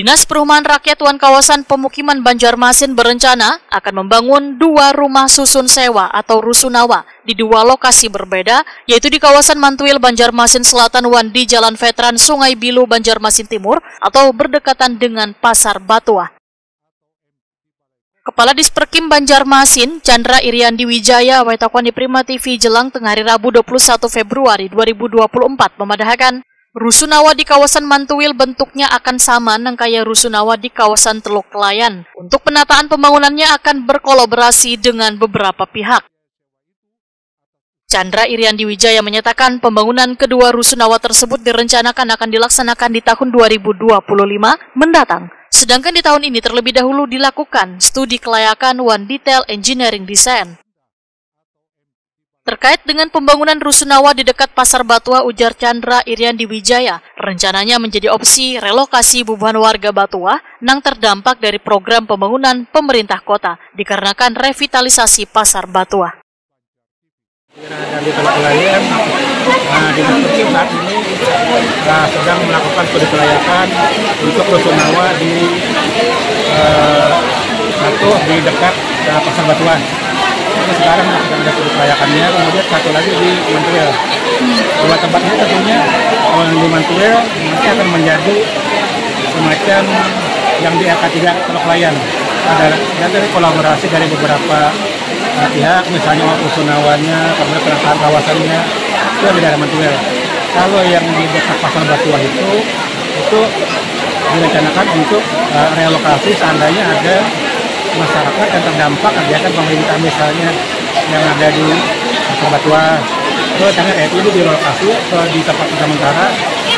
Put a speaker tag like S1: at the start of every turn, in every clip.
S1: Dinas Perumahan Rakyat Wan Kawasan Pemukiman Banjarmasin berencana akan membangun 2 rumah susun sewa atau rusunawa di 2 lokasi berbeda, yaitu di kawasan Mantuil Banjarmasin Selatan Wan di Jalan Veteran Sungai Bilu Banjarmasin Timur atau berdekatan dengan Pasar Batuah. Kepala Disperkim Banjarmasin, Chandra Iriandi Wijaya, Waitakwan di Prima TV Jelang tengah hari Rabu 21 Februari 2024 memadahkan rusunawa di kawasan Mantuil bentuknya akan sama nangkaya rusunawa di kawasan Teluk Kelayan. Untuk penataan pembangunannya akan berkolaborasi dengan beberapa pihak. Chandra Iriandi Wijaya menyatakan pembangunan kedua rusunawa tersebut direncanakan akan dilaksanakan di tahun 2025 mendatang. Sedangkan di tahun ini terlebih dahulu dilakukan studi kelayakan One Detail Engineering Design. Terkait dengan pembangunan rusunawa di dekat Pasar Batuah, ujar Chandra Iriandi Wijaya, rencananya menjadi opsi relokasi bubuhan warga Batuah yang terdampak dari program pembangunan pemerintah kota dikarenakan revitalisasi Pasar Batuah.
S2: Dan di Teluk Kelayan, Dinas Perkim saat ini sedang melakukan studi kelayakan untuk rusunawa di dekat Pasar Batuah. Ini sekarang sedang ada studi kelayakannya, kemudian satu lagi di Mantuil. 2 tempat ini tentunya di Mantuil nanti akan menjadi semacam yang di AK3 Teluk Kelayan. Ada dari kolaborasi dari beberapa pihak, misalnya rusunawanya, kemudian penataan kawasannya, itu yang di daerah Mantuil. Kalau yang di dekat Pasar Batuah itu direncanakan untuk relokasi seandainya ada masyarakat yang terdampak kegiatan pemerintah misalnya yang ada di Pasar Batuah. Karena itu direlokasi di tempat sementara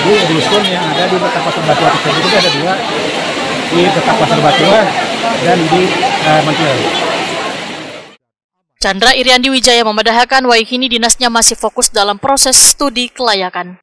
S2: di dusun yang ada di dekat Pasar Batuah tersebut. Itu ada 2 di dekat Pasar Batuah dan di Mantuil.
S1: Chandra Iriandi Wijaya memedahkan kini dinasnya masih fokus dalam proses studi kelayakan.